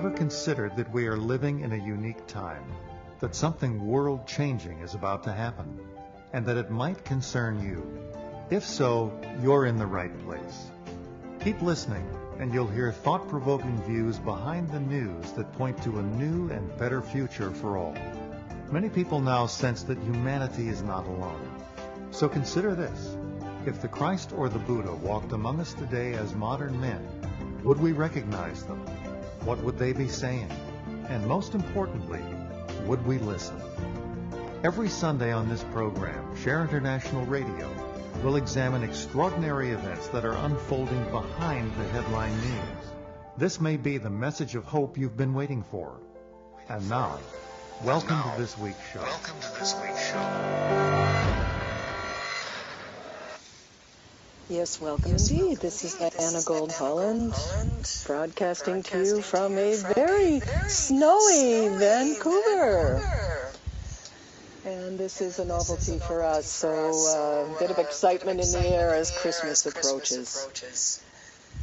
ever considered that we are living in a unique time, that something world-changing is about to happen, and that it might concern you? If so, you're in the right place. Keep listening, and you'll hear thought-provoking views behind the news that point to a new and better future for all. Many people now sense that humanity is not alone. So consider this. If the Christ or the Buddha walked among us today as modern men, would we recognize them? What would they be saying? And most importantly, would we listen? Every Sunday on this program, Share International Radio will examine extraordinary events that are unfolding behind the headline news. This may be the message of hope you've been waiting for. And now, welcome to this week's show. Yes, welcome indeed. This is Diana Gold Holland, broadcasting to you from a very snowy Vancouver. And this is a novelty for us, so a bit of excitement in the air as Christmas approaches.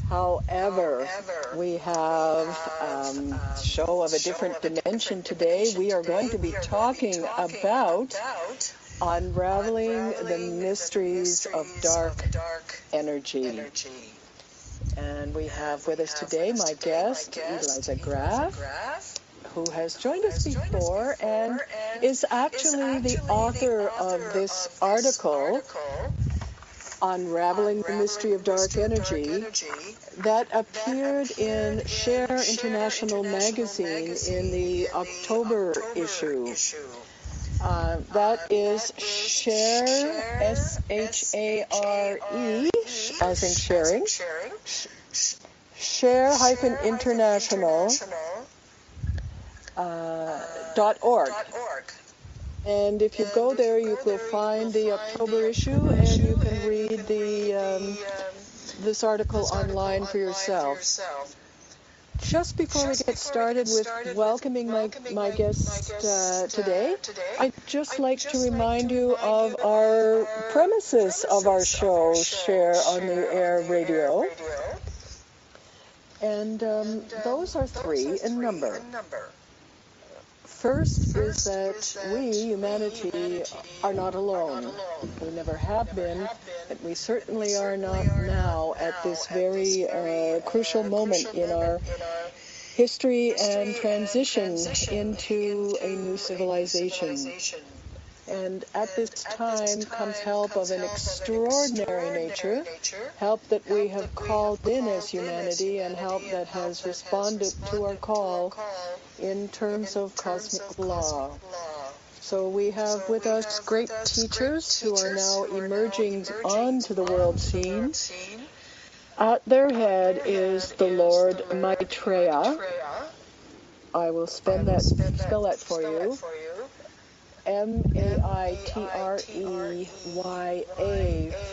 However, we have a show of a different dimension today. We are going to be talking about unraveling the mysteries of dark energy. And we have with us today my guest, Elisa Graf, who has joined us before and is actually the author of this article, Unraveling the Mystery of Dark Energy, that appeared in Share International magazine in the October issue. That is Share, S-H-A-R-E, as in sharing, share-international.org. And if you go there, you will find the October issue, and you can read this article online for yourself. Just before we get started with welcoming my guest today, I'd just like to remind you of our premises of our show, Share on the Air Radio. And those are three in number. First is that we, humanity, are not alone. We never have been, but we certainly are not now at this very crucial moment in our history and transition into a new civilization. And at this time comes help of an extraordinary nature, help that we have called in as humanity, and help that has responded to our call in terms of cosmic law. So we have with us great teachers who are now emerging onto the world scene. At their head is the Lord Maitreya. I will spell that for you. M-A-I-T-R-E-Y-A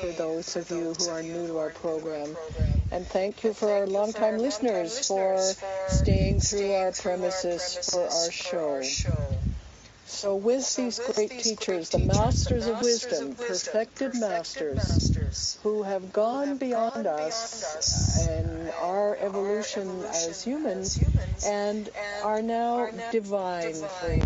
for those of you who are new to our program. And thank you for our longtime listeners for staying through our premises for our show. So with these great teachers, the masters of wisdom, perfected masters, who have gone beyond us and our evolution as humans and are now divine for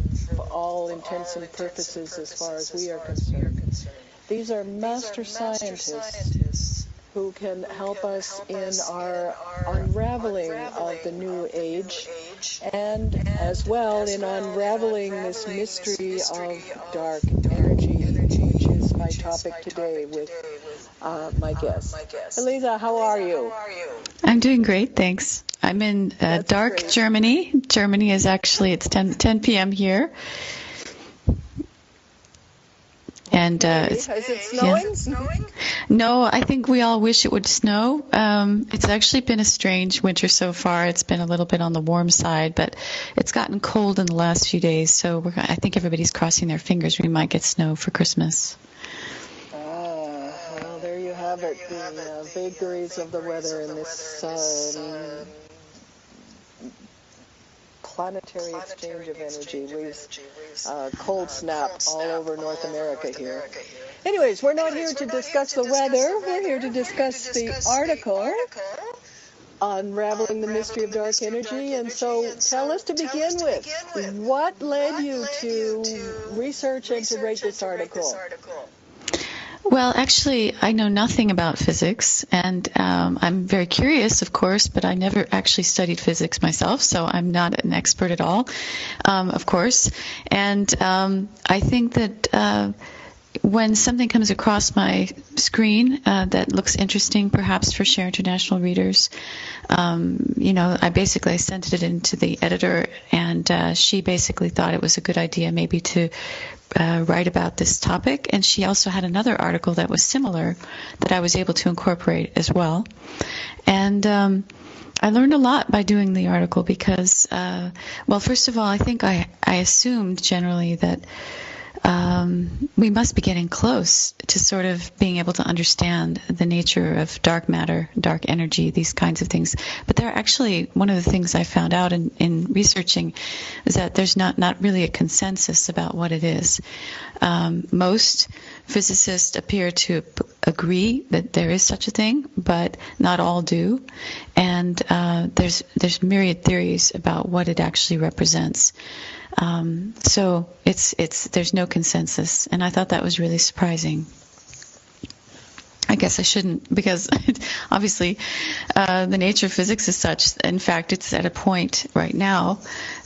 all intents and purposes as far as we are concerned. These are master scientists who can help us in our unraveling of the new age, and as well in unraveling this mystery of dark energy, which is my topic today with my guest. Elisa, how are you? I'm doing great, thanks. I'm in dark great. Germany. Germany is actually, it's 10 p.m. here. And is it snowing? Yeah. No, I think we all wish it would snow. It's actually been a strange winter so far. It's been a little bit on the warm side, but it's gotten cold in the last few days. So I think everybody's crossing their fingers we might get snow for Christmas. Well, there you have it, the vagaries of the weather in this planetary exchange of energy. We've cold snap all over North America here. Anyways, we're not here to discuss the weather. We're here to discuss the article Unraveling the Mystery of Dark Energy. And so tell us to begin with, what led you to research and to write this article? Well, actually, I know nothing about physics, and I'm very curious, of course, but I never actually studied physics myself, so I'm not an expert at all, of course. And I think that when something comes across my screen that looks interesting, perhaps for Share International readers, I sent it in to the editor, and she basically thought it was a good idea maybe to write about this topic. And she also had another article that was similar that I was able to incorporate as well. And I learned a lot by doing the article because, first of all, I think I assumed generally that we must be getting close to sort of being able to understand the nature of dark matter, dark energy, these kinds of things. But there are actually, one of the things I found out in researching is that there's not really a consensus about what it is. Most physicists appear to agree that there is such a thing, but not all do. And there's myriad theories about what it actually represents. So there's no consensus, and I thought that was really surprising. I guess I shouldn't, because obviously the nature of physics is such. In fact, it's at a point right now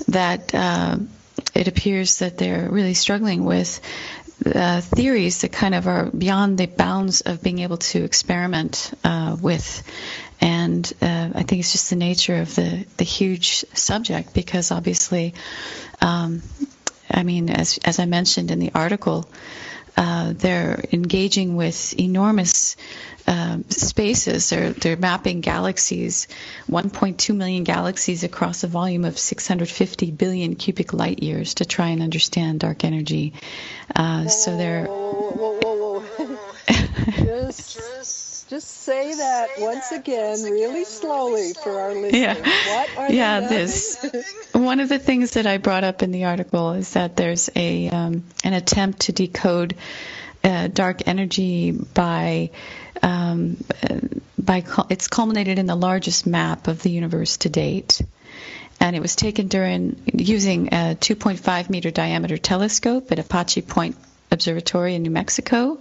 that it appears that they're really struggling with theories that kind of are beyond the bounds of being able to experiment with. And I think it's just the nature of the huge subject, because obviously, as I mentioned in the article, they're engaging with enormous spaces. They're mapping galaxies, 1.2 million galaxies across a volume of 650 billion cubic light years to try and understand dark energy. So they're... Whoa. Just say that once again, really slowly for our listeners. Yeah. What are they mapping? One of the things that I brought up in the article is that there's an attempt to decode dark energy by it's culminated in the largest map of the universe to date. And it was taken using a 2.5 meter diameter telescope at Apache Point Observatory in New Mexico.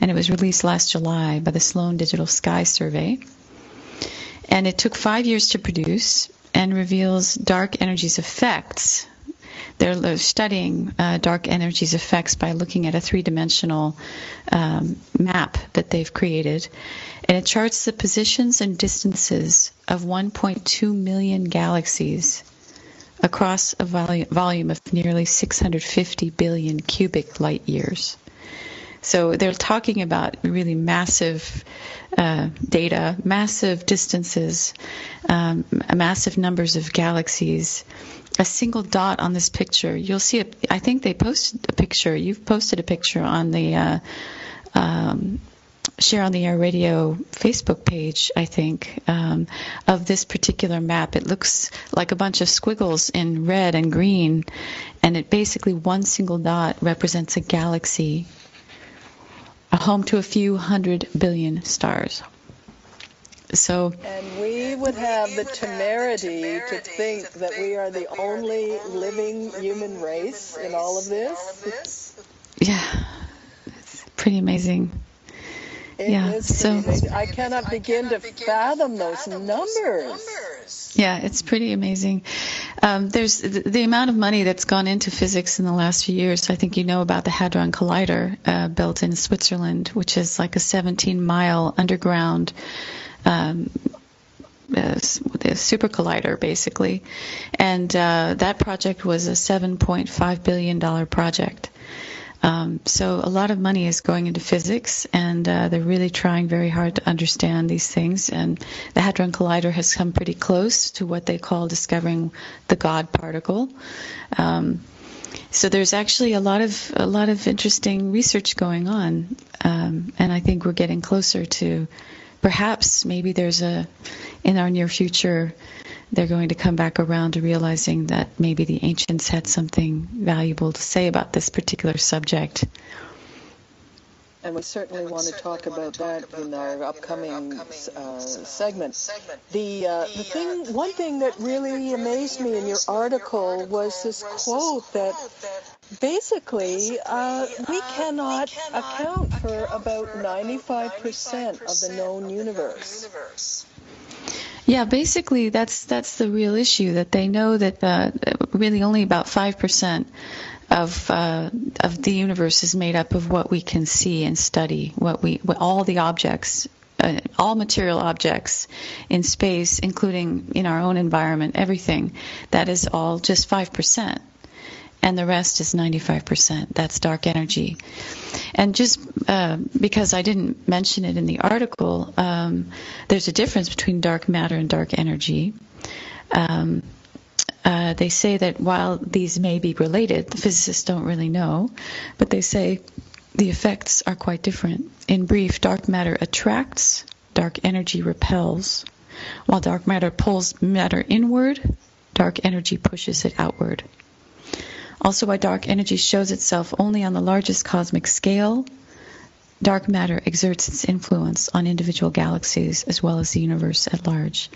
And it was released last July by the Sloan Digital Sky Survey. And it took 5 years to produce and reveals dark energy's effects. They're studying dark energy's effects by looking at a three-dimensional map that they've created. And it charts the positions and distances of 1.2 million galaxies across a volume of nearly 650 billion cubic light years. So they're talking about really massive data, massive distances, massive numbers of galaxies. A single dot on this picture, you'll see it. I think they posted a picture. You've posted a picture on the Share on the Air Radio Facebook page, I think, of this particular map. It looks like a bunch of squiggles in red and green, and it basically, one single dot represents a galaxy, a home to a few 100 billion stars. And we would have the temerity to think that we are the only living human race in all of this. Yeah, it's pretty amazing. It is pretty amazing. I cannot begin to fathom those numbers. Yeah, it's pretty amazing. There's the amount of money that's gone into physics in the last few years. I think you know about the Hadron Collider built in Switzerland, which is like a 17-mile underground super collider, basically. And that project was a $7.5 billion project. So a lot of money is going into physics, and they're really trying very hard to understand these things. And the Hadron Collider has come pretty close to what they call discovering the God particle. So there's actually a lot of interesting research going on, and I think we're getting closer to perhaps maybe in our near future, they're going to come back around to realizing that maybe the ancients had something valuable to say about this particular subject. And we certainly want to talk about that in our upcoming segment. One thing that really amazed me in your article was this quote that basically we cannot account for about 95% of the known universe. Yeah, basically that's the real issue, that they know that really only about 5% of the universe is made up of what we can see and study, all the objects, all material objects in space, including in our own environment, everything. That is all just 5%. And the rest is 95%. That's dark energy. And just because I didn't mention it in the article, there's a difference between dark matter and dark energy. They say that while these may be related, the physicists don't really know, but they say the effects are quite different. In brief, dark matter attracts, dark energy repels. While dark matter pulls matter inward, dark energy pushes it outward. Also, while dark energy shows itself only on the largest cosmic scale, dark matter exerts its influence on individual galaxies as well as the universe at large.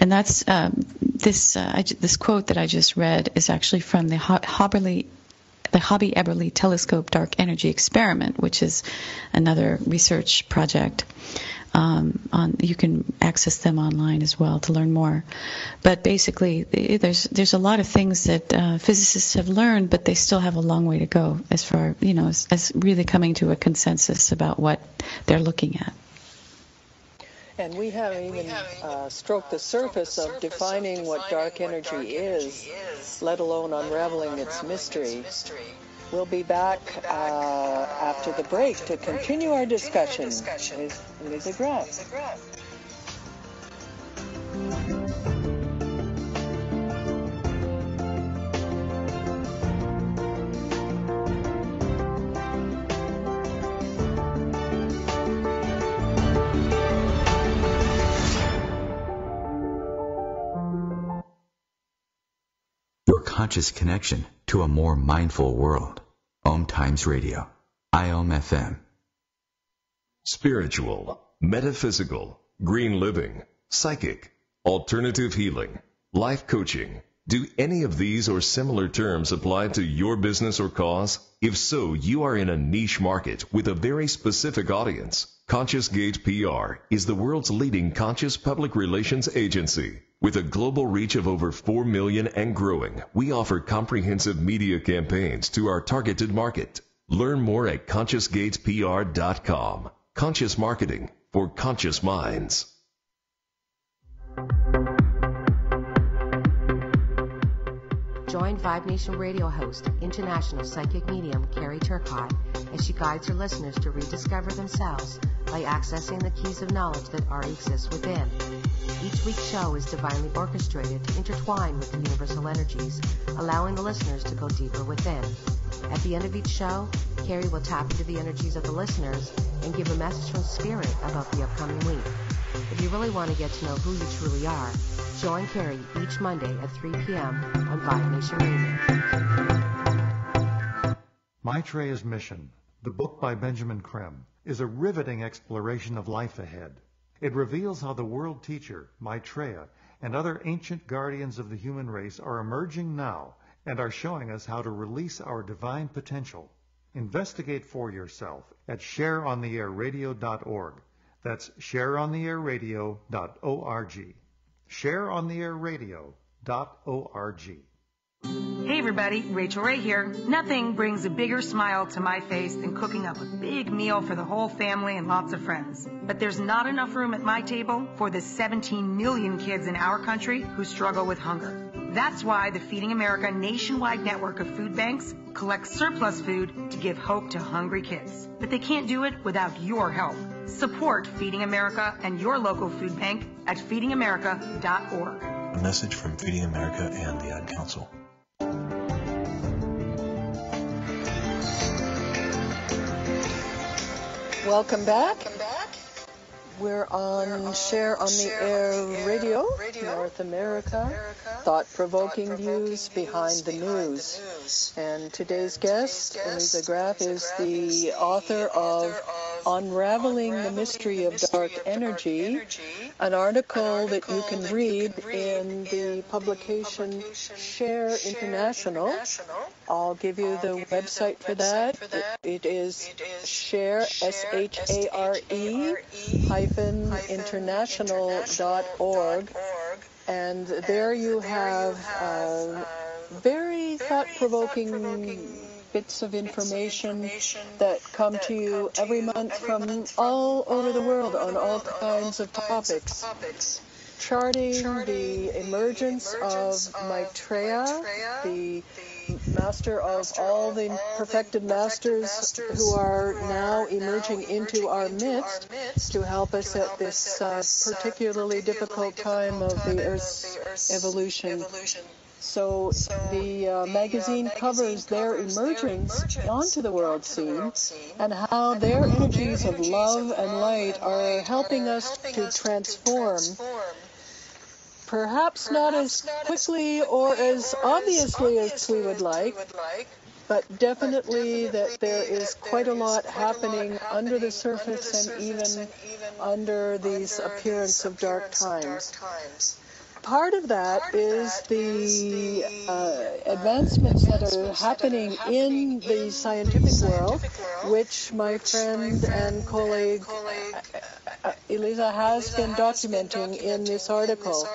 And that's this quote that I just read is actually from the Hobby-Eberly Telescope Dark Energy Experiment, which is another research project. You can access them online as well to learn more. But basically, there's a lot of things that physicists have learned, but they still have a long way to go as far, as really coming to a consensus about what they're looking at. And we haven't even stroked the surface of defining what dark energy is, let alone unraveling its mystery. We'll be back after the break to continue our discussion with Elisa Graf. Your conscious connection to a more mindful world. OMTimes Radio. IOM-FM. Spiritual, metaphysical, green living, psychic, alternative healing, life coaching. Do any of these or similar terms apply to your business or cause? If so, you are in a niche market with a very specific audience. Conscious Gate PR is the world's leading conscious public relations agency. With a global reach of over 4 million and growing, we offer comprehensive media campaigns to our targeted market. Learn more at ConsciousGatesPR.com. Conscious marketing for conscious minds. Join Vibe Nation radio host, international psychic medium Carrie Turcotte, as she guides her listeners to rediscover themselves by accessing the keys of knowledge that already exist within. Each week's show is divinely orchestrated to intertwine with the universal energies, allowing the listeners to go deeper within. At the end of each show, Carrie will tap into the energies of the listeners and give a message from Spirit about the upcoming week. If you really want to get to know who you truly are, join Carrie each Monday at 3 p.m. on Vibe Nation Radio. Maitreya's Mission, the book by Benjamin Krem, is a riveting exploration of life ahead. It reveals how the world teacher, Maitreya, and other ancient guardians of the human race are emerging now and are showing us how to release our divine potential. Investigate for yourself at shareontheairradio.org. That's shareontheairradio.org. shareontheairradio.org. Hey everybody, Rachel Ray here. Nothing brings a bigger smile to my face than cooking up a big meal for the whole family and lots of friends. But there's not enough room at my table for the 17 million kids in our country who struggle with hunger. That's why the Feeding America nationwide network of food banks collects surplus food to give hope to hungry kids. But they can't do it without your help. Support Feeding America and your local food bank at feedingamerica.org. A message from Feeding America and the Ad Council. Welcome back. We're on Share on the Air Radio, North America, thought-provoking views behind the news. And today's guest, Elisa Graf, is the author of Unravelling the Mystery of Dark Energy, an article that you can read in the publication Share International. I'll give you the website for that. It is Share, S-H-A-R-E, international.org, and there you have very thought-provoking bits of information that come to you every month from all over the world on all kinds of topics. Charting the emergence of Maitreya, the master of all the perfected masters who are now emerging into our midst to help us at this particularly difficult time of the Earth's evolution. So the magazine covers their emergence onto the world scene and how their energies of love and light are helping us to transform, perhaps not as quickly or as obviously as we would like, but definitely that there is quite a lot happening under the surface and even under these appearance of dark times. Part of that is the advancements that are happening in the scientific world, which my friend and colleague Elisa has been documenting in this article.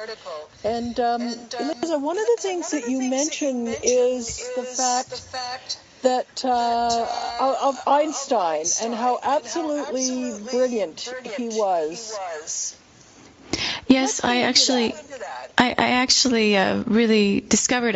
And Elisa, one of the things that you mentioned is the fact that of Einstein and how absolutely brilliant he was. Yes, I actually really discovered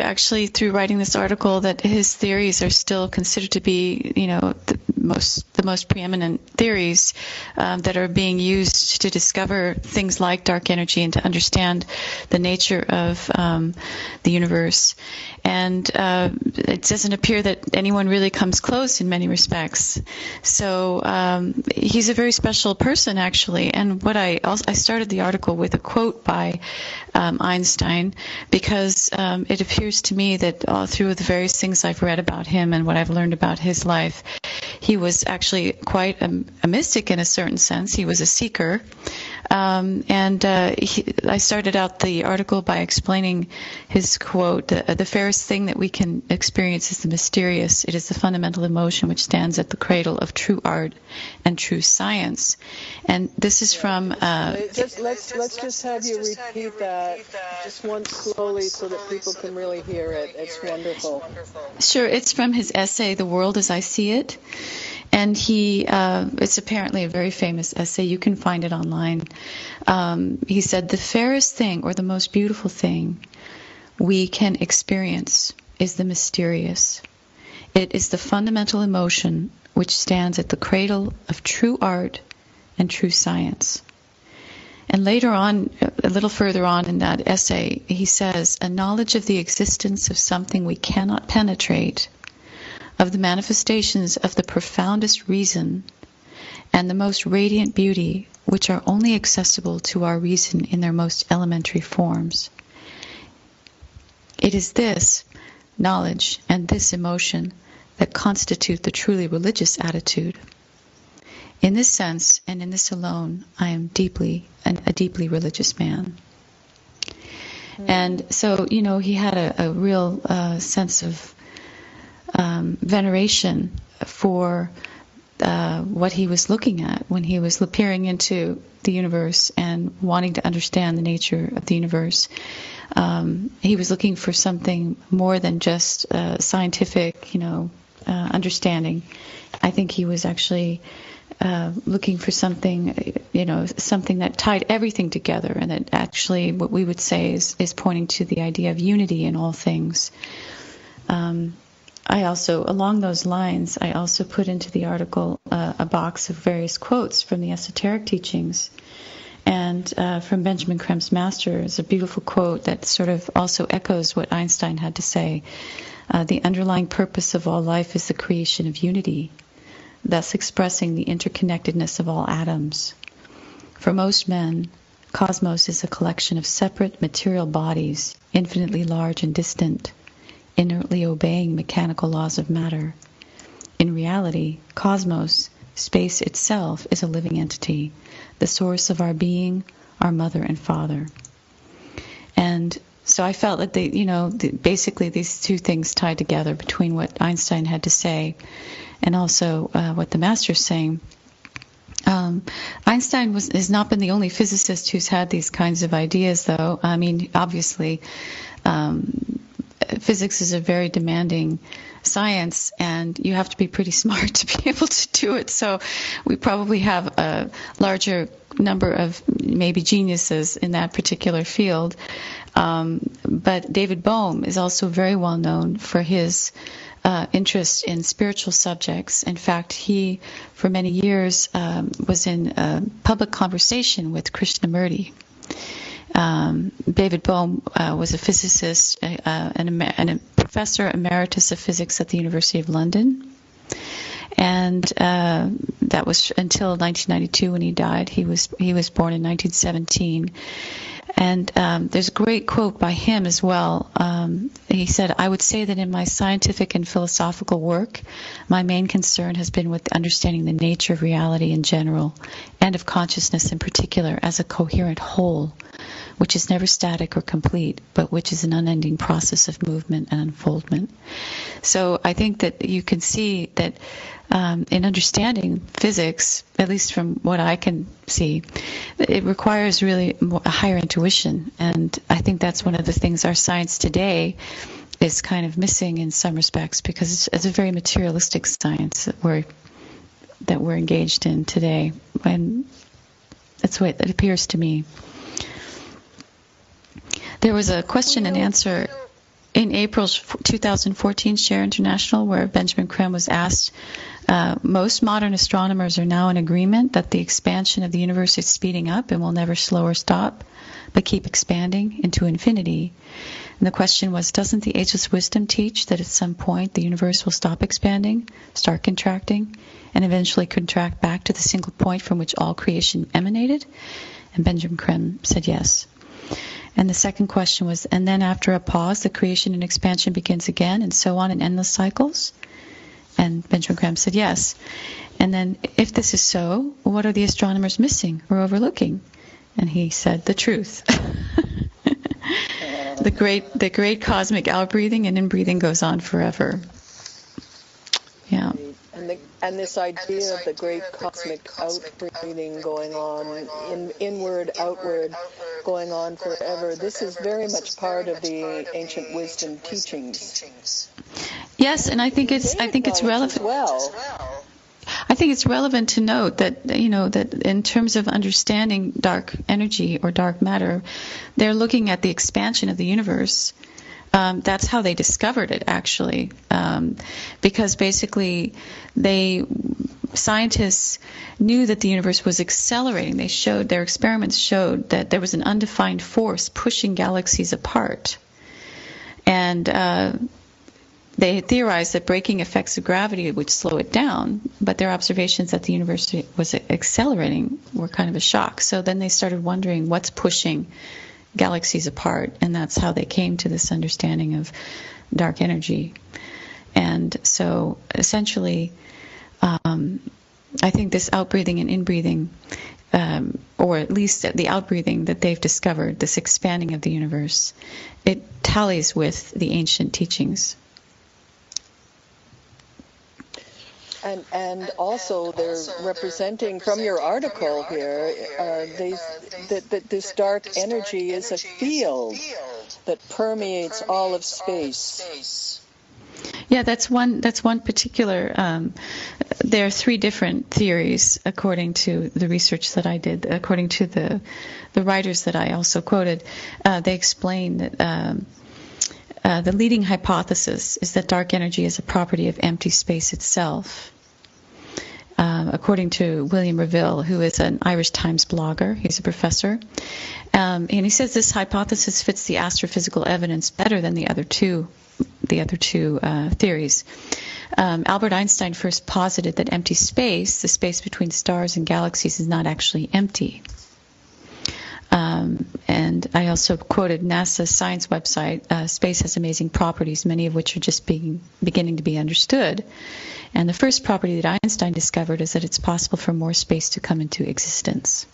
through writing this article that his theories are still considered to be, the most preeminent theories that are being used to discover things like dark energy and to understand the nature of the universe. And it doesn't appear that anyone really comes close in many respects. So he's a very special person, actually. And what I started the article with a quote by Einstein, because it appears to me that all through the various things I've read about him and what I've learned about his life, he was actually quite a mystic in a certain sense. He was a seeker. I started out the article by explaining his quote, the fairest thing that we can experience is the mysterious. It is the fundamental emotion which stands at the cradle of true art and true science. And this is from... let's just have you repeat that just once slowly so that people can really hear it. It's wonderful. Sure. It's from his essay, The World as I See It. And it's apparently a very famous essay. You can find it online. He said, the fairest thing or the most beautiful thing we can experience is the mysterious. It is the fundamental emotion which stands at the cradle of true art and true science. And later on, a little further on in that essay, he says, a knowledge of the existence of something we cannot penetrate, of the manifestations of the profoundest reason and the most radiant beauty, which are only accessible to our reason in their most elementary forms. It is this knowledge and this emotion that constitute the truly religious attitude. In this sense, and in this alone, I am a deeply religious man. And so, he had a real sense of veneration for what he was looking at when he was peering into the universe and wanting to understand the nature of the universe. He was looking for something more than just scientific, understanding. I think he was actually looking for something, something that tied everything together, and that actually what we would say is pointing to the idea of unity in all things. I also, along those lines, I also put into the article a box of various quotes from the esoteric teachings. And from Benjamin Krem's master is a beautiful quote that sort of also echoes what Einstein had to say. The underlying purpose of all life is the creation of unity, thus expressing the interconnectedness of all atoms. For most men, cosmos is a collection of separate material bodies, infinitely large and distant, inertly obeying mechanical laws of matter. In reality, cosmos, space itself, is a living entity, the source of our being, our mother and father. And so I felt that basically these two things tied together between what Einstein had to say and also what the Master's saying. Einstein has not been the only physicist who's had these kinds of ideas, though. I mean, obviously, physics is a very demanding science, and you have to be pretty smart to be able to do it. So we probably have a larger number of maybe geniuses in that particular field. But David Bohm is also very well known for his interest in spiritual subjects. In fact, he, for many years, was in a public conversation with Krishnamurti. David Bohm was a physicist and a professor emeritus of physics at the University of London. And that was until 1992 when he died. He was born in 1917. And there's a great quote by him as well. He said, "I would say that in my scientific and philosophical work, my main concern has been with understanding the nature of reality in general, and of consciousness in particular, as a coherent whole, which is never static or complete, but which is an unending process of movement and unfoldment." So I think that you can see that in understanding physics, at least from what I can see, it requires really a higher intuition. And I think that's one of the things our science today is kind of missing in some respects, because it's a very materialistic science that we're engaged in today. And that's the way it appears to me. There was a question and answer in April's 2014 Share International where Benjamin Creme was asked, most modern astronomers are now in agreement that the expansion of the universe is speeding up and will never slow or stop, but keep expanding into infinity. And the question was, doesn't the ageless wisdom teach that at some point the universe will stop expanding, start contracting, and eventually contract back to the single point from which all creation emanated? And Benjamin Creme said yes. And the second question was, and then after a pause, the creation and expansion begins again, and so on in endless cycles? And Benjamin Creme said yes. And then, if this is so, what are the astronomers missing or overlooking? And he said, the truth. The great cosmic outbreathing and inbreathing goes on forever. Yeah. And this idea of the great cosmic outbreathing going on, inward, outward, going on forever, this is very much part of the ancient wisdom teachings. Yes, and I think it's relevant. Well, I think it's relevant to note that that in terms of understanding dark energy or dark matter, they're looking at the expansion of the universe. That's how they discovered it, actually, because basically scientists knew that the universe was accelerating. Their experiments showed that there was an undefined force pushing galaxies apart, and they had theorized that breaking effects of gravity would slow it down, but their observations that the universe was accelerating were kind of a shock. So then they started wondering what's pushing galaxies apart, and that's how they came to this understanding of dark energy. And so essentially, I think this outbreathing and inbreathing, or at least the outbreathing that they've discovered, this expanding of the universe, it tallies with the ancient teachings. And also they're representing from your article here that this dark energy is a field that permeates all of space. Yeah, that's one particular. There are three different theories according to the research that I did. According to the writers that I also quoted, they explain that. The leading hypothesis is that dark energy is a property of empty space itself. According to William Reville, who is an Irish Times blogger, he's a professor, and he says this hypothesis fits the astrophysical evidence better than the other two theories. Albert Einstein first posited that empty space, the space between stars and galaxies, is not actually empty. And I also quoted NASA's science website, space has amazing properties, many of which are just beginning to be understood. And the first property that Einstein discovered is that it's possible for more space to come into existence.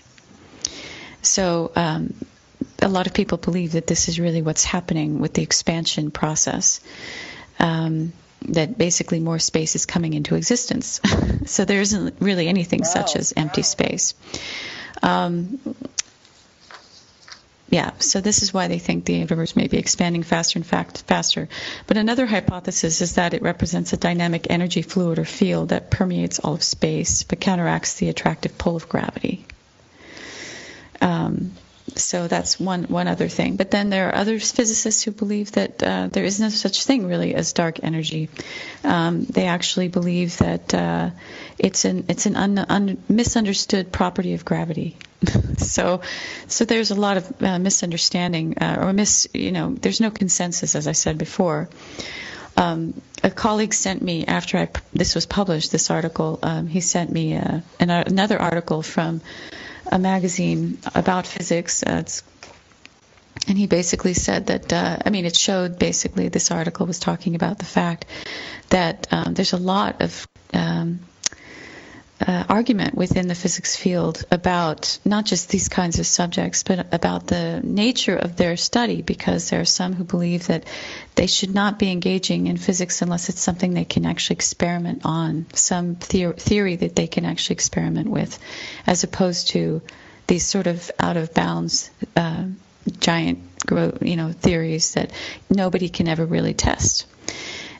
So a lot of people believe that this is really what's happening with the expansion process, that basically more space is coming into existence. So there isn't really anything such as empty space. So this is why they think the universe may be expanding faster and faster. But another hypothesis is that it represents a dynamic energy fluid or field that permeates all of space but counteracts the attractive pull of gravity. So that's one other thing. But then there are other physicists who believe that there is no such thing really as dark energy. They actually believe that it's an misunderstood property of gravity. So there's a lot of misunderstanding there's no consensus, as I said before. A colleague sent me, after this was published, this article, he sent me another article from a magazine about physics, and he basically said that, it showed basically, this article was talking about the fact that there's a lot of argument within the physics field about not just these kinds of subjects, but about the nature of their study, because there are some who believe that they should not be engaging in physics unless it's something they can actually experiment on, some theory that they can actually experiment with, as opposed to these sort of out-of-bounds giant theories that nobody can ever really test.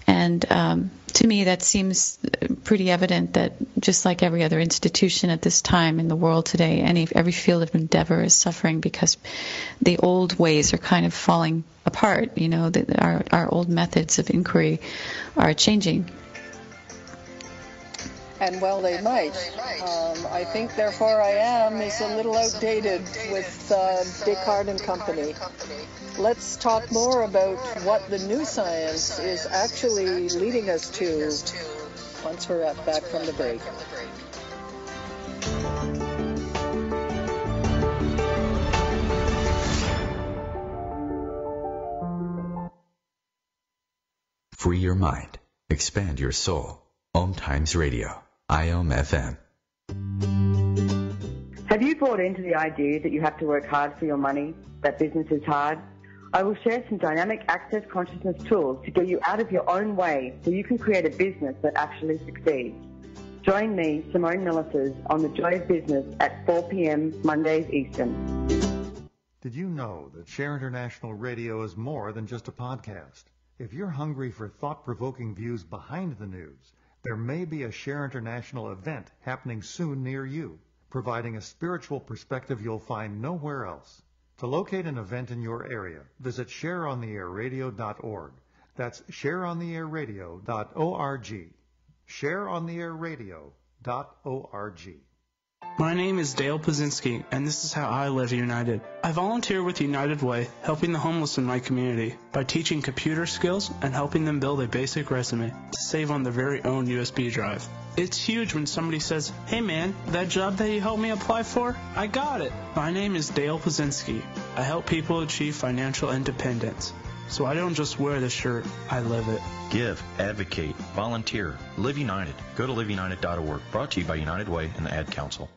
And to me, that seems pretty evident that just like every other institution at this time in the world today, every field of endeavor is suffering because the old ways are kind of falling apart. Our old methods of inquiry are changing. And well, they might. I think Therefore I Am is a little outdated with Descartes and company. Let's talk more about what the new science is actually leading us to once we're back from the break. Free your mind. Expand your soul. OMTimes Radio. IOM FM. Have you bought into the idea that you have to work hard for your money, that business is hard? I will share some dynamic access consciousness tools to get you out of your own way so you can create a business that actually succeeds. Join me, Simone Millicers, on The Joy of Business at 4 p.m. Mondays Eastern. Did you know that Share International Radio is more than just a podcast? If you're hungry for thought-provoking views behind the news, there may be a Share International event happening soon near you, providing a spiritual perspective you'll find nowhere else. To locate an event in your area, visit shareontheairradio.org. That's shareontheairradio.org. shareontheairradio.org. My name is Dale Pazinski, and this is how I live United. I volunteer with United Way, helping the homeless in my community by teaching computer skills and helping them build a basic resume to save on their very own USB drive. It's huge when somebody says, "Hey man, that job that you helped me apply for, I got it." My name is Dale Pazinski. I help people achieve financial independence. So I don't just wear the shirt, I live it. Give, advocate, volunteer, Live United. Go to liveunited.org. Brought to you by United Way and the Ad Council.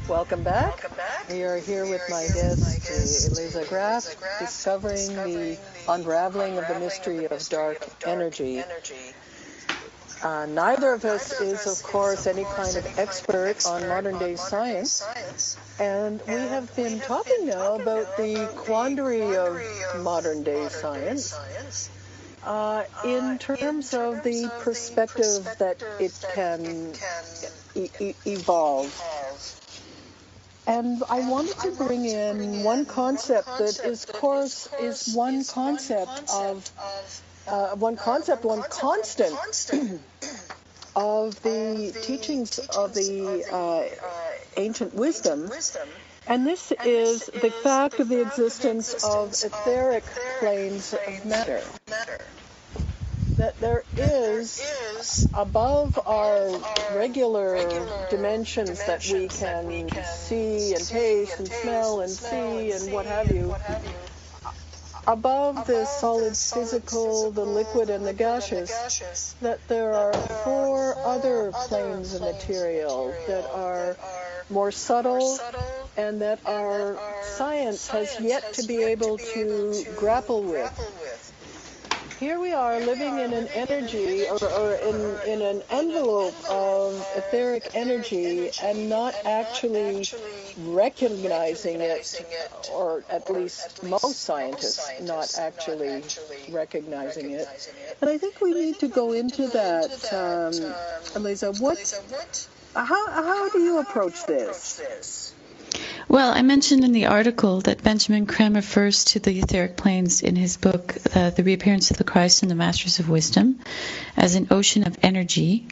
Welcome back. We are here with my guest, Elisa Graf, discovering the unraveling of the mystery of dark energy. Neither of us is, of course, any kind of expert on modern-day science, and we have been talking now about the quandary of modern-day science in terms of the perspective that it can evolve. And I wanted to bring in one concept that is one constant of the teachings of the ancient wisdom, and this is the fact of the existence of etheric planes of matter. That there is, above our regular dimensions that we can see and taste and smell and see and what have you, above the solid physical, the liquid, and the gaseous, that there are 4 other planes of material that are more subtle and that our science has yet to be able to grapple with. Here we are living in an energy or in an envelope of etheric energy and not actually recognizing it, or at least most scientists not actually recognizing it. And I think we need to go into that, Elisa. How do you approach this? Well, I mentioned in the article that Benjamin Creme refers to the etheric planes in his book, The Reappearance of the Christ and the Masters of Wisdom, as an ocean of energy.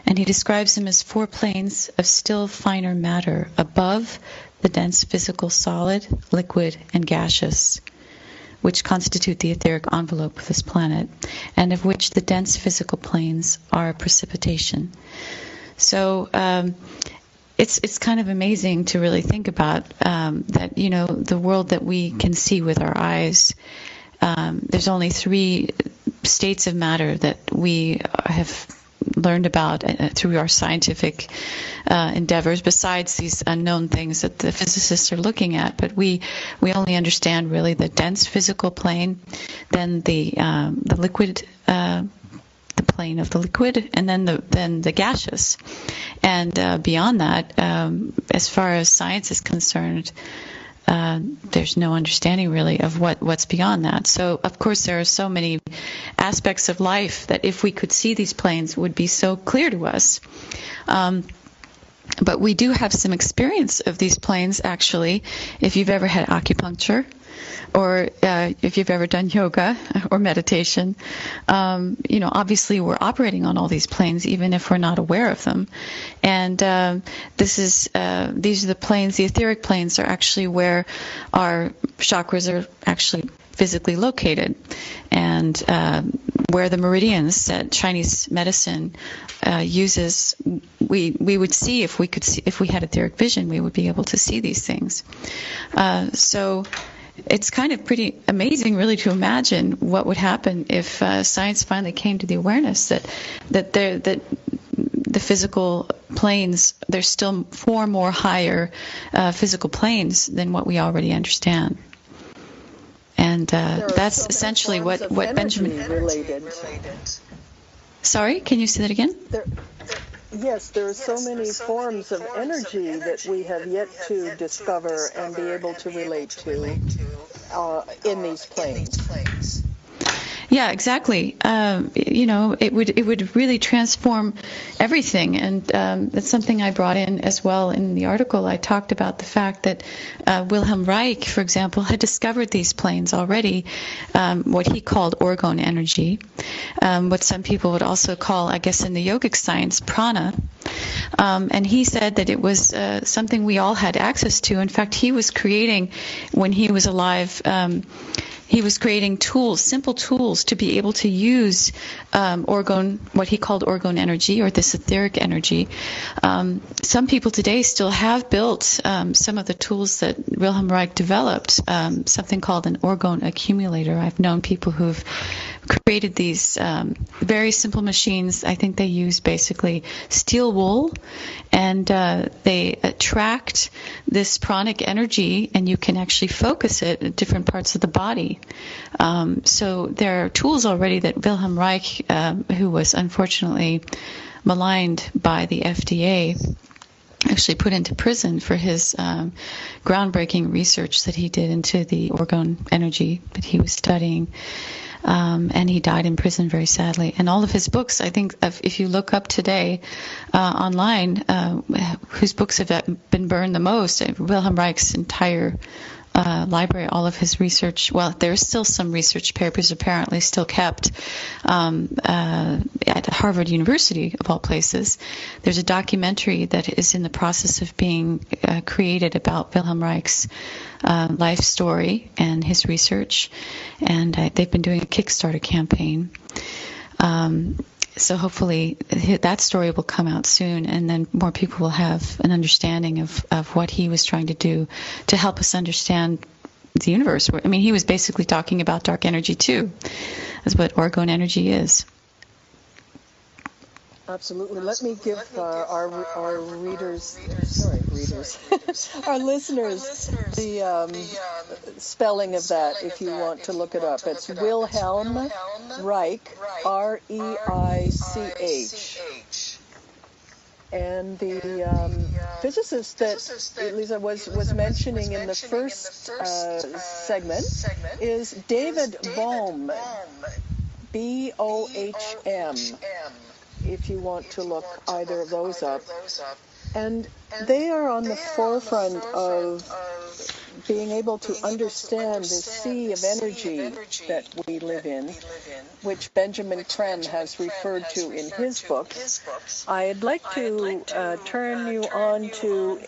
And he describes them as 4 planes of still finer matter above the dense physical solid, liquid, and gaseous, which constitute the etheric envelope of this planet, and of which the dense physical planes are precipitation. So, it's kind of amazing to really think about that, the world that we can see with our eyes, there's only 3 states of matter that we have learned about through our scientific endeavors, besides these unknown things that the physicists are looking at. But we only understand really the dense physical plane, then the liquid, the plane of the liquid, and then the gaseous. And beyond that, as far as science is concerned, there's no understanding really of what's beyond that. So, of course, there are so many aspects of life that if we could see these planes would be so clear to us. But we do have some experience of these planes, actually, if you've ever had acupuncture, or if you've ever done yoga or meditation. Obviously we're operating on all these planes even if we're not aware of them. And these are the planes, the etheric planes are actually where our chakras are actually physically located, and where the meridians that Chinese medicine uses, we would see if we had etheric vision, we would be able to see these things. So it's kind of pretty amazing, really, to imagine what would happen if science finally came to the awareness that the physical planes, there's still 4 more higher physical planes than what we already understand. And that's essentially what Benjamin... Related. Sorry, can you say that again? Yes, there are so many forms of energy that we have yet to discover and be able to relate to in these planes. Yeah, exactly. It would really transform everything, and that's something I brought in as well in the article. I talked about the fact that Wilhelm Reich, for example, had discovered these planes already, what he called orgone energy, what some people would also call, I guess, in the yogic science, prana. And he said that it was something we all had access to. In fact, he was creating, when he was alive, he was creating tools, simple tools, to be able to use orgone, what he called orgone energy, or this etheric energy. Some people today still have built some of the tools that Wilhelm Reich developed, something called an orgone accumulator. I've known people who've created these very simple machines. I think they use basically steel wool, and they attract this pranic energy, and you can actually focus it at different parts of the body. So there are tools already that Wilhelm Reich, who was unfortunately maligned by the FDA, actually put into prison for his groundbreaking research that he did into the orgone energy that he was studying. And he died in prison very sadly. And all of his books, I think, if you look up today online, whose books have been burned the most, Wilhelm Reich's entire library, all of his research. Well, there's still some research papers apparently still kept at Harvard University, of all places. There's a documentary that is in the process of being created about Wilhelm Reich's life story and his research, and they've been doing a Kickstarter campaign. So hopefully that story will come out soon, and then more people will have an understanding of what he was trying to do to help us understand the universe. I mean, he was basically talking about dark energy too. That's what orgone energy is. Absolutely. Let me give our readers, our listeners, the spelling of that if you want to look it up. It's Wilhelm Reich, R-E-I-C-H. And the physicist that Elisa was mentioning in the first segment is David Bohm, B-O-H-M. If you want to look either of those up. And they are on the forefront of being able to understand the sea of energy that we live in, which Benjamin Creme has referred to in his book. I'd like to turn you on to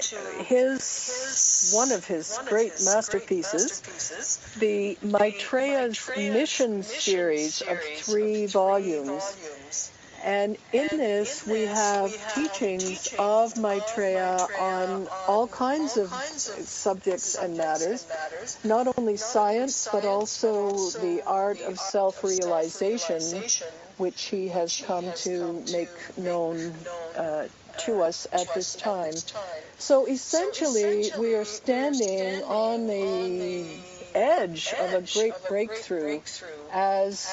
one of his great masterpieces, the Maitreya's Mission series of 3 volumes. And in this, we have teachings of Maitreya on all kinds of subjects and matters, not only science, but also the art of self-realization, which he has come to make known to us at this time. So essentially, we are standing on the edge of a great breakthrough as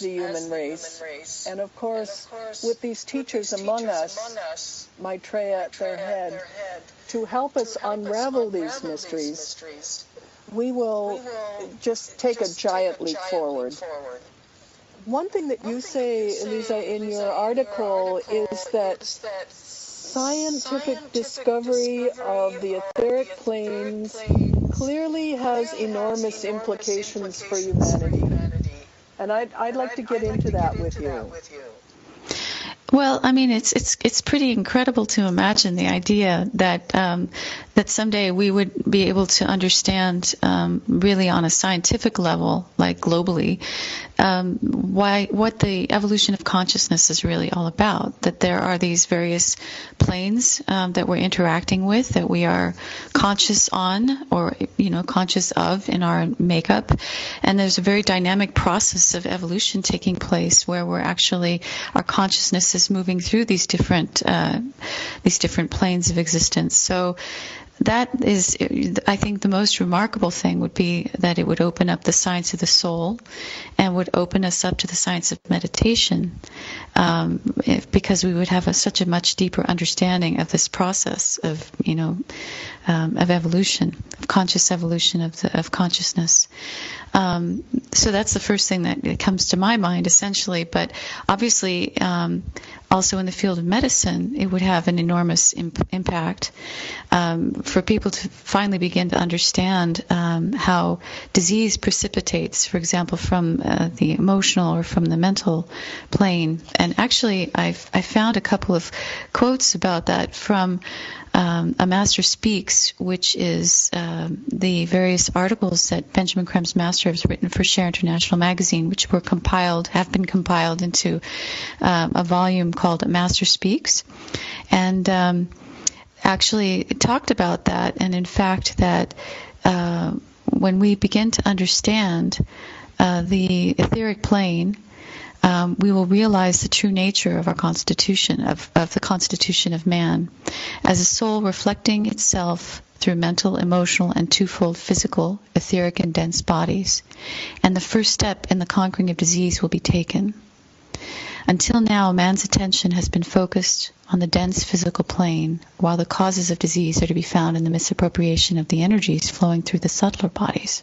the human race. And of course, with these teachers among us, Maitreya at their head, to help us unravel these mysteries, we will just take a giant leap forward. One thing that you say, Elisa, in your article is that scientific discovery of the etheric planes clearly has enormous implications for humanity. And I'd like to get into that with you. Well, I mean, it's pretty incredible to imagine the idea that that someday we would be able to understand really on a scientific level, like globally, what the evolution of consciousness is really all about. That there are these various planes that we're interacting with, that we are conscious on, or conscious of in our makeup, and there's a very dynamic process of evolution taking place where our consciousness is moving through these different planes of existence. So that is, I think, the most remarkable thing would be that it would open up the science of the soul and would open us up to the science of meditation, because we would have such a much deeper understanding of this process of evolution, of conscious evolution of consciousness. So that's the first thing that comes to my mind, essentially. But obviously, also in the field of medicine, it would have an enormous impact for people to finally begin to understand how disease precipitates, for example, from the emotional or from the mental plane. And actually, I found a couple of quotes about that from A Master Speaks, which is the various articles that Benjamin Creme's master has written for Share International magazine, which have been compiled into a volume called A Master Speaks. And actually it talked about that, and in fact that when we begin to understand the etheric plane, we will realize the true nature of our constitution, of the constitution of man, as a soul reflecting itself through mental, emotional, and twofold physical, etheric, and dense bodies. And the first step in the conquering of disease will be taken. Until now, man's attention has been focused on the dense physical plane, while the causes of disease are to be found in the misappropriation of the energies flowing through the subtler bodies.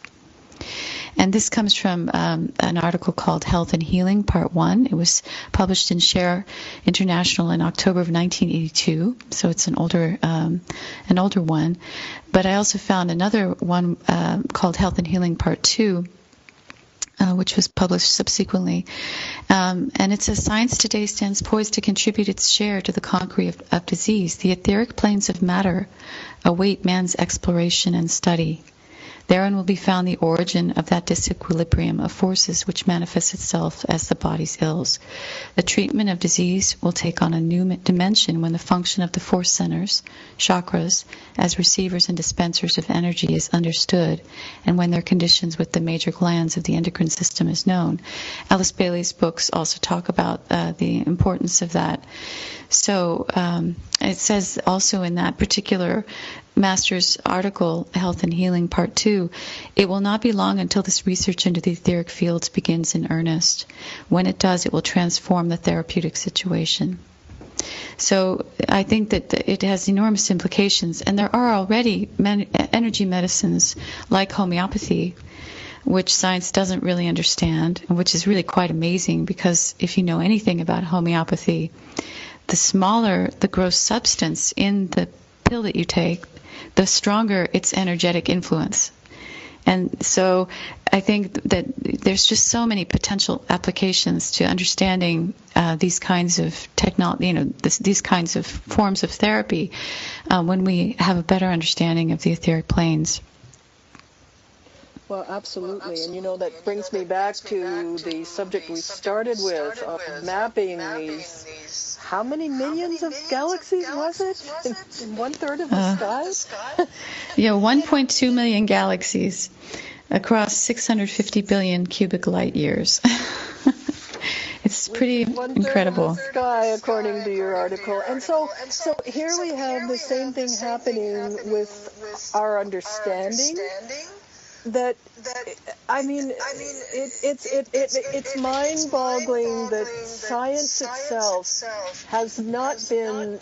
And this comes from an article called Health and Healing, Part 1. It was published in Share International in October of 1982, so it's an older one. But I also found another one called Health and Healing, Part 2, which was published subsequently. And it says, science today stands poised to contribute its share to the conquering of disease. The etheric planes of matter await man's exploration and study. Therein will be found the origin of that disequilibrium of forces which manifests itself as the body's ills. The treatment of disease will take on a new dimension when the function of the force centers, chakras, as receivers and dispensers of energy is understood, and when their conditions with the major glands of the endocrine system is known. Alice Bailey's books also talk about the importance of that. So it says also in that particular Master's article, Health and Healing, Part 2, it will not be long until this research into the etheric fields begins in earnest. When it does, it will transform the therapeutic situation. So I think that it has enormous implications, and there are already energy medicines like homeopathy, which science doesn't really understand, and which is really quite amazing, because if you know anything about homeopathy, the smaller the gross substance in the pill that you take, the stronger its energetic influence. And so I think that there's just so many potential applications to understanding these kinds of technology, these kinds of forms of therapy when we have a better understanding of the etheric planes. Well, absolutely. And that brings me back to the subject we started with, of mapping these, how many millions of galaxies was it? In 1/3 of the sky? 1.2 million galaxies across 650 billion cubic light years. It's pretty incredible. Sky, according to your article. And so here we have the same thing happening with our understanding. That, I mean, it's mind-boggling that science itself has not been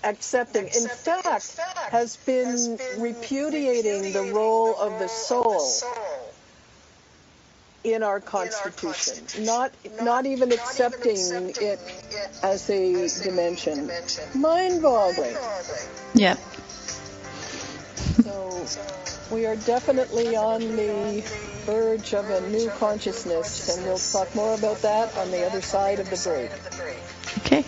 accepting, in fact, has been repudiating the role of the soul in our Constitution, not even accepting it as a dimension. Mind-boggling. Yeah. So we are definitely on the verge of a new consciousness, and we'll talk more about that on the other side of the break. Okay.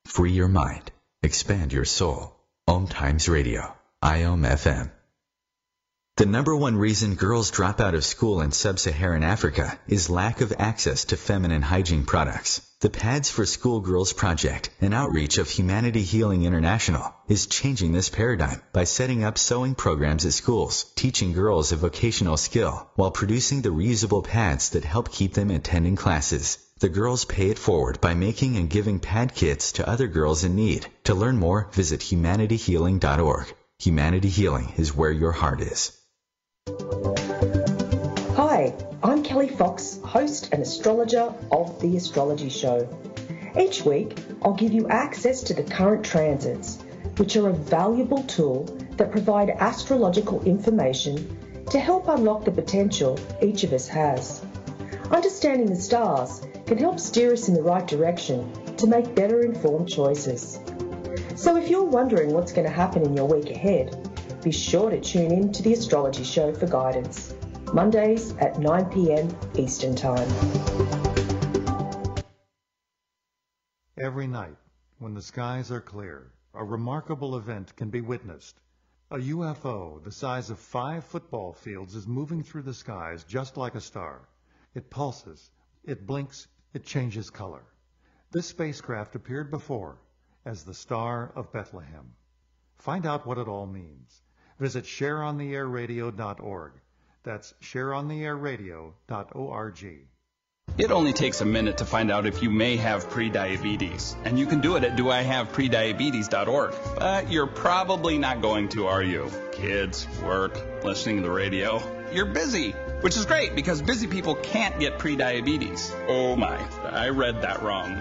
Free your mind. Expand your soul. OMTimes Radio. IOM FM. The number one reason girls drop out of school in sub-Saharan Africa is lack of access to feminine hygiene products. The Pads for Schoolgirls Project, an outreach of Humanity Healing International, is changing this paradigm by setting up sewing programs at schools, teaching girls a vocational skill, while producing the reusable pads that help keep them attending classes. The girls pay it forward by making and giving pad kits to other girls in need. To learn more, visit humanityhealing.org. Humanity Healing is where your heart is. Hi, I'm Kelly Fox, host and astrologer of The Astrology Show. Each week, I'll give you access to the current transits, which are a valuable tool that provide astrological information to help unlock the potential each of us has. Understanding the stars can help steer us in the right direction to make better informed choices. So if you're wondering what's going to happen in your week ahead, be sure to tune in to The Astrology Show for guidance, Mondays at 9 p.m. Eastern Time. Every night, when the skies are clear, a remarkable event can be witnessed. A UFO the size of 5 football fields is moving through the skies just like a star. It pulses, it blinks, it changes color. This spacecraft appeared before as the Star of Bethlehem. Find out what it all means. Visit shareontheairradio.org. That's shareontheairradio.org. It only takes a minute to find out if you may have prediabetes, and you can do it at doihaveprediabetes.org. But you're probably not going to, are you? Kids, work, listening to the radio. You're busy, which is great because busy people can't get prediabetes. Oh my, I read that wrong.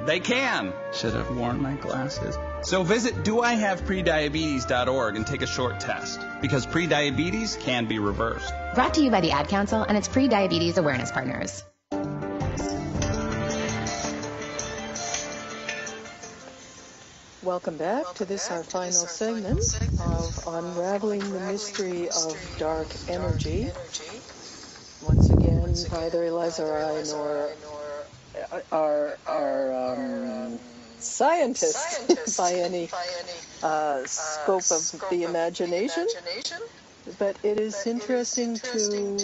They can. Should have worn my glasses. So visit doihaveprediabetes.org and take a short test, because prediabetes can be reversed. Brought to you by the Ad Council and its pre-diabetes awareness partners. Welcome back to this, our final segment of Unraveling the Mystery of Dark Energy. Once neither Eliza or I nor our scientists by any scope of the imagination, but it is interesting to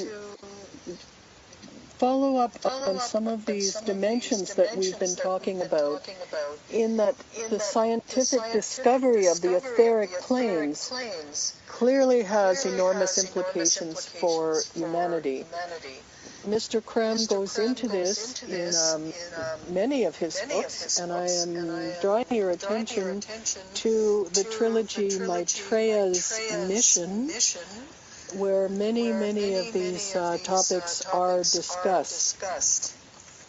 follow up on some of these dimensions that we've been talking about, in that the scientific discovery of the etheric planes clearly has enormous implications for humanity. Mr. Cram goes into this in many of his books, and I am drawing your attention to the trilogy Maitreya's Mission, where many of these topics are discussed.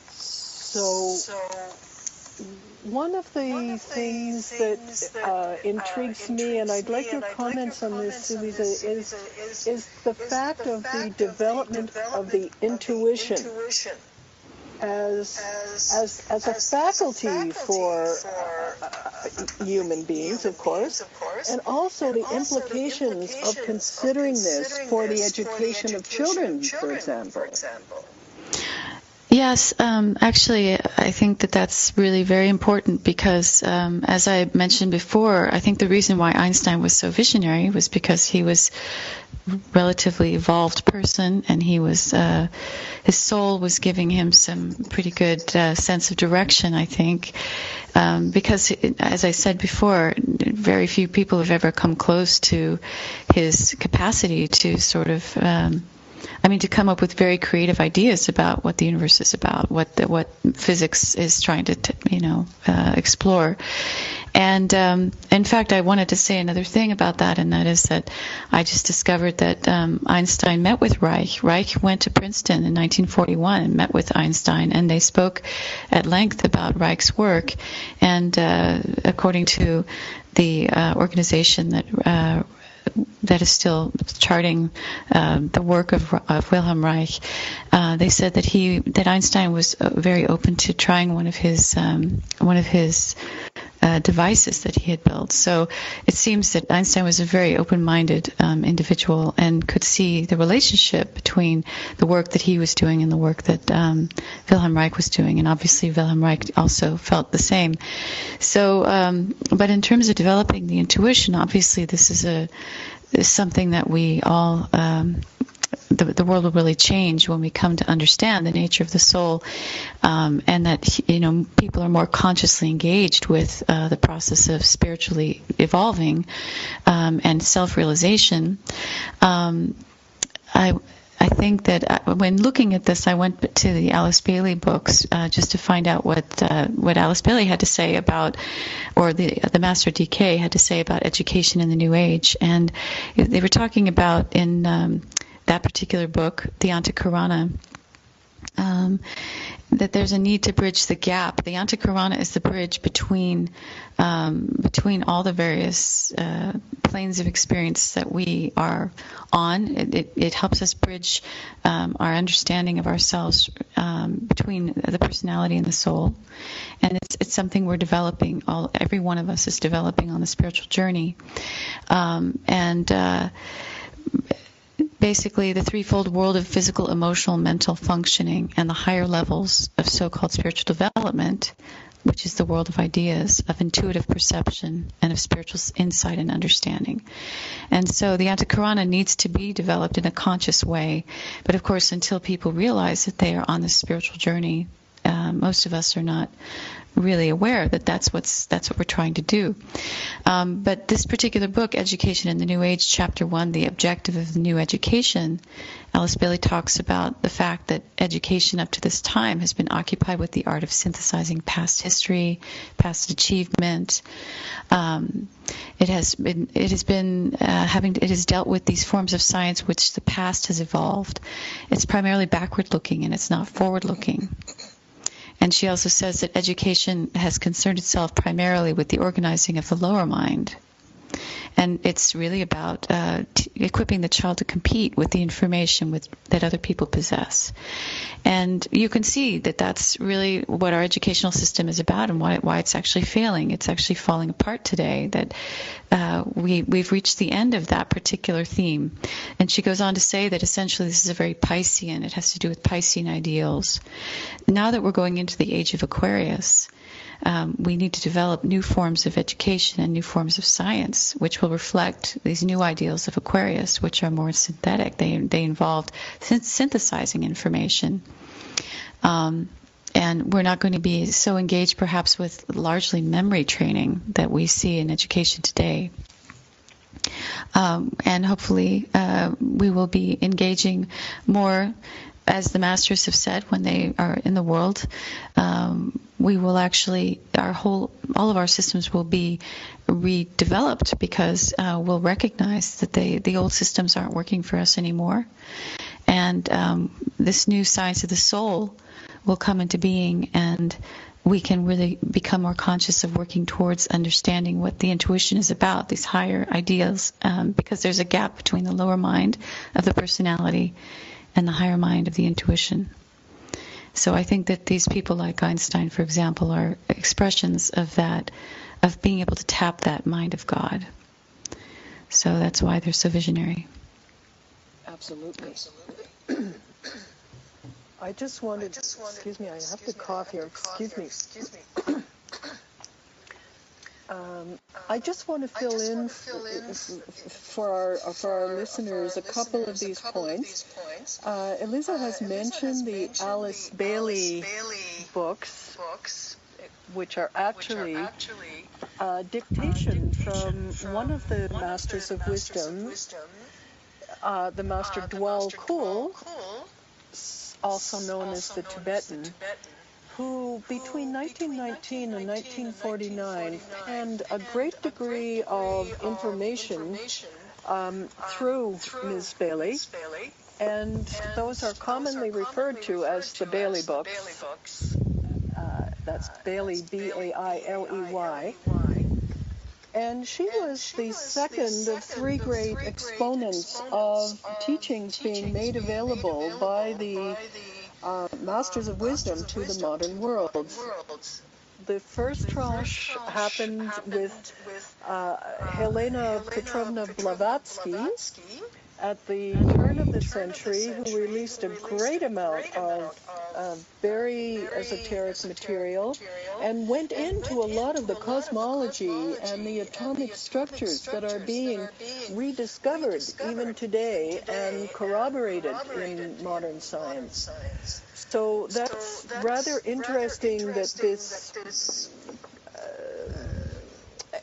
So one of the things that intrigues me, and I'd like your comments on this, Elisa, is the fact of the development of the intuition as a faculty for human beings, of course, and also the implications of considering this for the education of children, for example. Yes, actually, I think that that's really very important because, as I mentioned before, I think the reason why Einstein was so visionary was because he was a relatively evolved person, and he was his soul was giving him some pretty good sense of direction, I think, because, as I said before, very few people have ever come close to his capacity to sort of to come up with very creative ideas about what the universe is about, what physics is trying to, explore. And in fact, I wanted to say another thing about that, and that is that I just discovered that Einstein met with Reich. Reich went to Princeton in 1941 and met with Einstein, and they spoke at length about Reich's work. And according to the organization that is still charting the work of Wilhelm Reich, they said that Einstein was very open to trying one of his devices that he had built. So it seems that Einstein was a very open-minded individual and could see the relationship between the work that he was doing and the work that Wilhelm Reich was doing. And obviously Wilhelm Reich also felt the same. So, but in terms of developing the intuition, obviously this is something that we all the world will really change when we come to understand the nature of the soul, and that people are more consciously engaged with the process of spiritually evolving and self-realization. I think that when looking at this, I went to the Alice Bailey books just to find out what Alice Bailey had to say about, or the Master DK had to say about education in the New Age, and they were talking about in that particular book, the Antakarana, that there's a need to bridge the gap. The Antakarana is the bridge between all the various planes of experience that we are on. It helps us bridge our understanding of ourselves between the personality and the soul, and it's something we're developing. Every one of us is developing on the spiritual journey, basically the threefold world of physical, emotional, mental functioning, and the higher levels of so-called spiritual development, which is the world of ideas, of intuitive perception, and of spiritual insight and understanding. And so the Antakarana needs to be developed in a conscious way. But of course, until people realize that they are on this spiritual journey, most of us are not really aware that that's what we're trying to do. But this particular book, Education in the New Age, Chapter 1, The Objective of the New Education, Alice Bailey talks about the fact that education up to this time has been occupied with the art of synthesizing past history, past achievement. It has dealt with these forms of science which the past has evolved. It's primarily backward looking and it's not forward looking. And she also says that education has concerned itself primarily with the organizing of the lower mind. And it's really about equipping the child to compete with the information that other people possess. And you can see that that's really what our educational system is about and why it's actually failing. It's actually falling apart today, that we've reached the end of that particular theme. And she goes on to say that essentially this is a very Piscean. It has to do with Piscean ideals. Now that we're going into the age of Aquarius, we need to develop new forms of education and new forms of science, which will reflect these new ideals of Aquarius, which are more synthetic. They involved synthesizing information. And we're not going to be so engaged perhaps with largely memory training that we see in education today. And hopefully we will be engaging more, as the masters have said, when they are in the world. We will actually, all of our systems will be redeveloped, because we'll recognize that the old systems aren't working for us anymore. And this new science of the soul will come into being, and we can really become more conscious of working towards understanding what the intuition is about, these higher ideals, because there's a gap between the lower mind of the personality and the higher mind of the intuition. So I think that these people like Einstein, for example, are expressions of that, of being able to tap that mind of God. So that's why they're so visionary. Absolutely. I just wanted, excuse me, I have to cough here, excuse me. I just want to fill in for our listeners a couple of these points. Elisa has mentioned the Alice Bailey books, which are actually dictation from one of the Masters of Wisdom, the Master Dwell Kul, also known as the Tibetan, who between 1919 and 1949 penned a great degree of information through Ms. Bailey, and those are commonly referred to as the Bailey books. That's Bailey, B-A-I-L-E-Y. And she was the second of three great exponents of teachings being made available by the Masters of Wisdom to the modern world. The first tranche happened with Helena Petrovna Blavatsky at the turn of the century, who released a great amount of very esoteric material and went into a lot of the cosmology and the atomic structures that are being rediscovered even today and corroborated in modern science. So that's rather interesting that this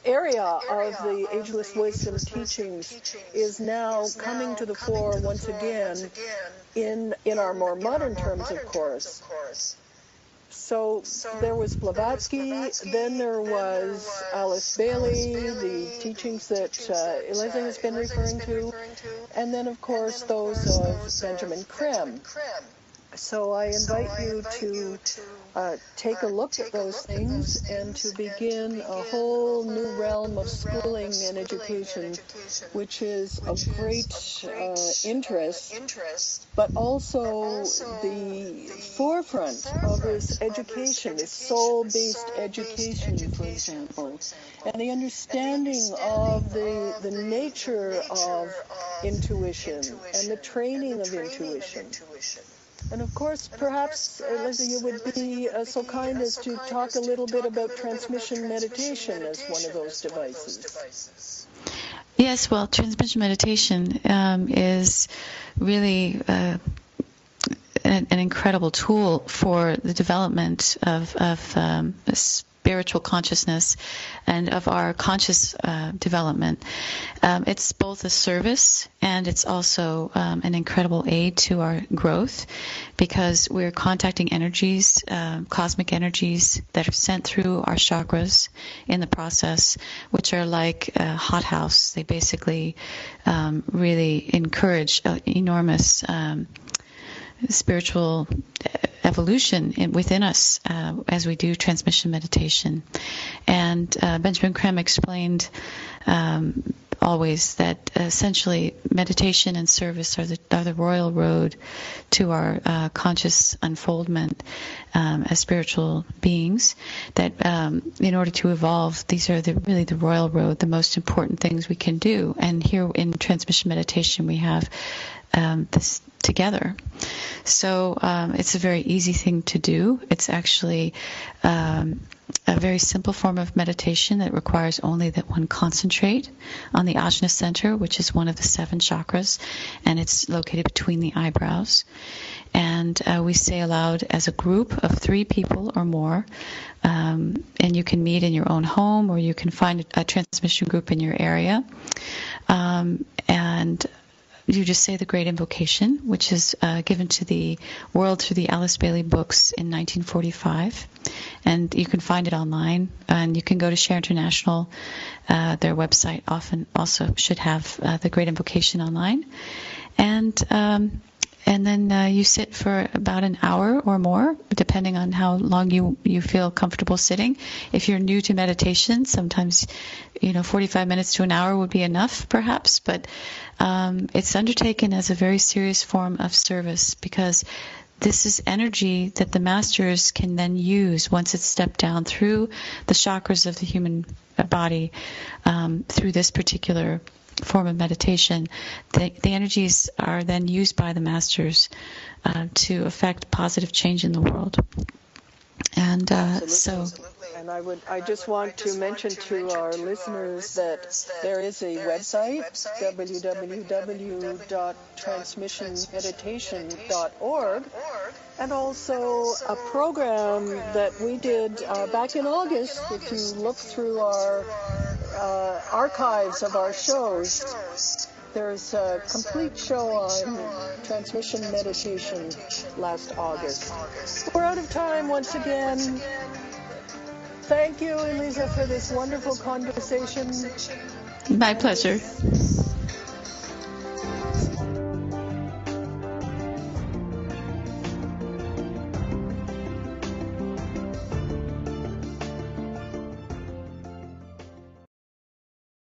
area of the Ageless Wisdom teachings is now coming to the fore once again in our more modern terms, of course. So there was Blavatsky, then there was Alice Bailey, the teachings that Elisa has been referring to, and then, of course, those of Benjamin Creme. So I invite you to take a look at those things and to begin a whole new realm of schooling and education, which is of great interest, but also the forefront of this education, this soul-based education, for example, and the understanding of the nature of intuition and the training of intuition. And of course, perhaps, Elisa, you would be so kind as to talk a little bit about transmission meditation as one of those devices. Yes, well, transmission meditation is really an incredible tool for the development of spiritual consciousness and of our conscious development. It's both a service and it's also an incredible aid to our growth, because we're contacting energies, cosmic energies that are sent through our chakras in the process, which are like a hothouse. They basically really encourage enormous spiritual evolution within us as we do transmission meditation. And Benjamin Creme explained always that essentially meditation and service are the royal road to our conscious unfoldment as spiritual beings. That in order to evolve, these are really the royal road, the most important things we can do. And here in transmission meditation, we have this together. So it's a very easy thing to do. It's actually a very simple form of meditation that requires only that one concentrate on the Ajna center, which is one of the 7 chakras, and it's located between the eyebrows. And we say aloud as a group of 3 people or more, and you can meet in your own home, or you can find a transmission group in your area. And you just say the Great Invocation, which is given to the world through the Alice Bailey books in 1945. And you can find it online. And you can go to Share International. Their website often also should have the Great Invocation online. And then you sit for about an hour or more, depending on how long you feel comfortable sitting. If you're new to meditation, sometimes 45 minutes to an hour would be enough, perhaps. But it's undertaken as a very serious form of service, because this is energy that the masters can then use once it's stepped down through the chakras of the human body, through this particular form of meditation. The energies are then used by the masters to affect positive change in the world. And And I just want to mention to our listeners that there is a website, www.transmissionmeditation.org, and also a program that we did back in August. If you look through our archives of our shows, there's a complete show on transmission meditation last August. We're out of time once again. Thank you, Elisa, for this wonderful conversation. My pleasure.